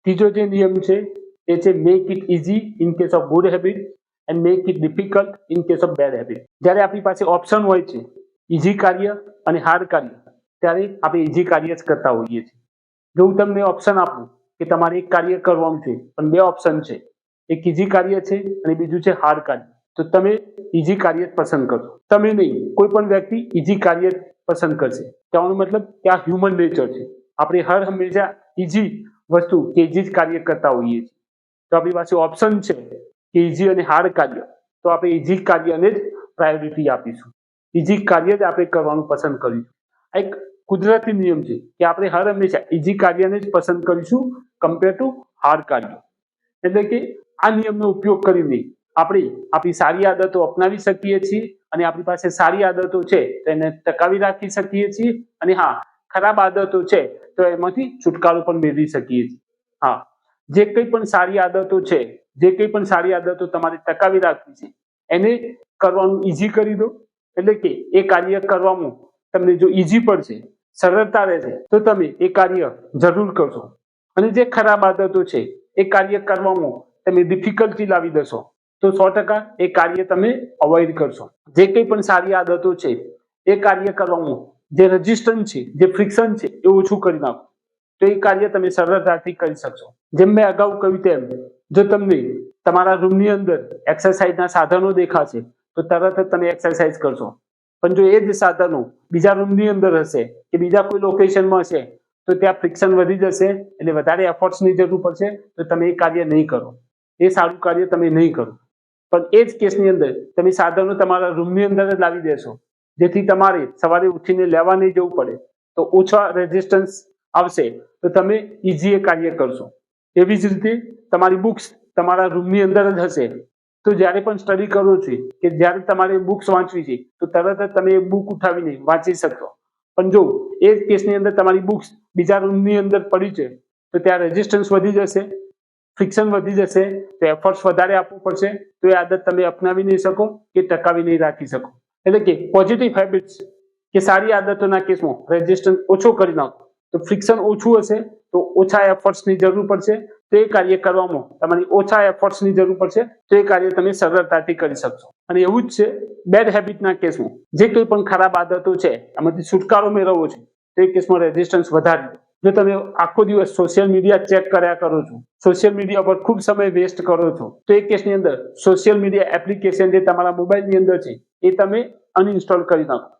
ત્રીજો જે નિયમ છે એ છે make it easy in case of good habit and make it difficult in case of bad habit. જ્યારે આપણી પાસે ઓપ્શન હોય છે ઇઝી કાર્ય અને હાર્ડ કાર્ય, ત્યારે આપણે ઇઝી કાર્ય જ કરતા હોઈએ છીએ. જો હું તમને ઓપ્શન આપું કે તમારે એક કાર્ય કરવાનું છે પણ બે ઓપ્શન છે, એક ઇઝી કાર્ય છે અને બીજું છે હાર્ડ કાર્ય, તો તમે ઇઝી કાર્ય જ પસંદ કરશો. તમે નહીં, કોઈ પણ વ્યક્તિ ઇઝી કાર્ય પસંદ કરશે. કહેવાનો મતલબ કે આ હ્યુમન નેચર છે. આપણે હર હંમેશા ઇઝી વસ્તુ કે ઇઝી જ કાર્ય કરતા હોઈએ છીએ. તો આપણી પાસે ઓપ્શન છે કે ઇઝી અને હાર્ડ કાર્ય, તો આપણે ઇઝી કાર્યને જ પ્રાયોરિટી આપીશું. ઇઝી કાર્ય જ આપણે કરવાનું પસંદ કરીશું. આ એક કુદરતી નિયમ છે કે આપણે હર હંમેશા ઇઝી કાર્યને જ પસંદ કરીશું કમ્પેર ટુ હાર્ડ કાર્ય. એટલે કે આ નિયમનો ઉપયોગ કરીને આપણે આપણી સારી આદતો અપનાવી શકીએ છીએ અને આપણી પાસે સારી આદતો છે તેને ટકાવી રાખી શકીએ છીએ. અને હા, ખરાબ આદતો છે તો એમાંથી છુટકારો પણ મેળવી શકીએ છીએ. હા, જે કંઈ પણ સારી આદતો છે, જે કંઈ પણ સારી આદતો તમારે ટકાવી રાખવી છે, એને કરવાનું ઇઝી કરી દો. એટલે કે એ કાર્ય કરવામાં તમને જો ઇઝી પડશે, સરળતા રહેશે, તો તમે એ કાર્ય જરૂર કરશો. અને જે ખરાબ આદતો છે એ કાર્ય કરવામાં તમે ડિફિકલ્ટી લાવી દેશો, તો 100% એ કાર્ય તમે અવોઇડ કરશો. જે કંઈ પણ સારી આદતો છે એ કાર્ય કરવામાં જે રેઝિસ્ટન્સ છે, જે ફ્રિક્શન છે, એ ઓછું કરી નાખો, તો એ કાર્ય તમે સરળતાથી કરી શકશો. જેમ મેં અગાઉ કહ્યું તેમ, જો તમને તમારા રૂમની અંદર એક્સરસાઇઝના સાધનો દેખાશે તો તરત જ તમે એક્સરસાઇઝ કરશો. પણ જો એ જ સાધનો બીજા રૂમની અંદર હશે કે બીજા કોઈ લોકેશનમાં હશે તો ત્યાં ફ્રિક્શન વધી જશે, એટલે વધારે એફર્ટ્સની જરૂર પડશે, તો તમે એ કાર્ય નહીં કરો, એ સારું કાર્ય તમે નહીં કરો. પણ એ જ કેસની અંદર તમે સાધનો તમારા રૂમની અંદર જ લાવી દેશો, જેથી તમારે સવારે ઉઠીને લેવા નહીં જવું પડે, તો ઓછા રેઝિસ્ટન્સ આવશે, તો તમે ઇઝી એ કાર્ય કરશો. એવી જ રીતે તમારી બુક્સ તમારા રૂમની અંદર જ હશે, તો જ્યારે પણ સ્ટડી કરો છો કે જ્યારે તમારે બુક્સ વાંચવી છે તો તરત જ તમે એ બુક ઉઠાવીને વાંચી શકશો. પણ જો એ જ કેસની અંદર તમારી બુક્સ બીજા રૂમની અંદર પડી છે તો ત્યાં રેઝિસ્ટન્સ વધી જશે, ફ્રિક્શન વધી જશે, તો એફર્ટ્સ વધારે આપવું પડશે, તો એ આદત તમે અપનાવી નહીં શકો કે ટકાવી નહીં રાખી શકો. એટલે કે પોઝિટિવ હેબિટ્સ કે સારી આદતોના કેસમાં રેઝિસ્ટન્સ ઓછો કરી નાખો, તો ફ્રિક્શન ઓછું હશે, તો ઓછા એફર્ટ્સની જરૂર પડશે, તો એ કાર્ય કરવામાં તમારી ઓછા એફર્ટ્સની જરૂર પડશે, તો એ કાર્ય તમે સરળતાથી કરી શકશો. અને એવું જ છે બેડ હેબિટના કેસમાં. જે કોઈ પણ ખરાબ આદતો છે એમાંથી છુટકારો મેળવવો છે, તો એ કેસમાં રેઝિસ્ટન્સ વધારી દો. જો તમે આખો દિવસ સોશિયલ મીડિયા ચેક કર્યા કરો છો, સોશિયલ મીડિયા પર ખૂબ સમય વેસ્ટ કરો છો, તો એ કેસની અંદર સોશિયલ મીડિયા એપ્લિકેશન જે તમારા મોબાઈલની અંદર છે એ તમે અનઇન્સ્ટોલ કરી નાખો.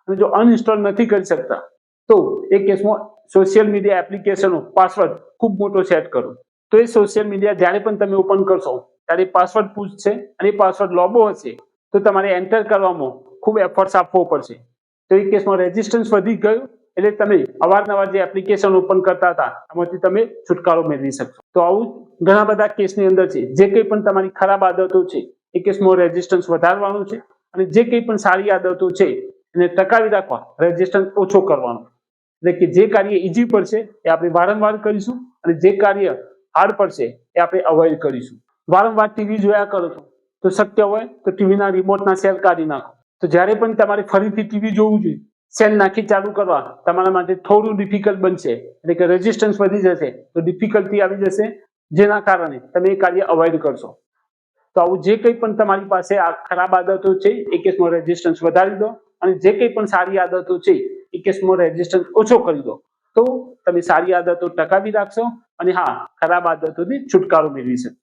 અને જો અનઇન્સ્ટોલ નથી કરી શકતા તો એ કેસમાં સોશિયલ મીડિયા એપ્લિકેશનનો પાસવર્ડ ખૂબ મોટો સેટ કરો. તો એ સોશિયલ મીડિયા જ્યારે પણ તમે ઓપન કરશો ત્યારે પાસવર્ડ પૂછશે, અને એ પાસવર્ડ લાંબો હશે તો તમારે એન્ટર કરવામાં ખૂબ એફર્ટ્સ આપવો પડશે. તો એ કેસમાં રેઝિસ્ટન્સ વધી ગયું, એટલે તમે અવારનવાર જે એપ્લિકેશન ઓપન કરતા હતા એમાંથી તમે છુટકારો મેળવી શકશો. તો આવું ઘણા બધા કેસની અંદર છે. જે કંઈ પણ તમારી ખરાબ આદતો છે એ કેસમાં રેઝિસ્ટન્સ વધારવાનું છે, અને જે કંઈ પણ સારી આદતો છે એને ટકાવી રાખવા રેઝિસ્ટન્સ ઓછો કરવાનો. એટલે કે જે કાર્ય ઇઝી પડશે એ આપણે વારંવાર કરીશું, અને જે કાર્ય હાર્ડ પડશે એ આપણે અવોઇડ કરીશું. વારંવાર ટીવી જોયા કરો છો તો શક્ય હોય તો ટીવીના રિમોટના સેલ કાઢી નાખો. તો જ્યારે પણ તમારે ફરીથી ટીવી જોવું જોઈએ, સેલ નાખી ચાલુ કરવા તમારા માટે થોડું ડિફિકલ્ટ બનશે, એટલે કે રેઝિસ્ટન્સ વધી જશે, તો ડિફિકલ્ટી આવી જશે, જેના કારણે તમે એ કાર્ય અવોઇડ કરશો. તો આવું જે કંઈ પણ તમારી પાસે આ ખરાબ આદતો છે એ કેસમાં રેઝિસ્ટન્સ વધારી દો, અને જે કંઈ પણ સારી આદતો છે એ કેસમાં રેઝિસ્ટન્સ ઓછો કરી દો, તો તમે સારી આદતો ટકાવી રાખશો, અને હા, ખરાબ આદતોથી છુટકારો મેળવી શકશો.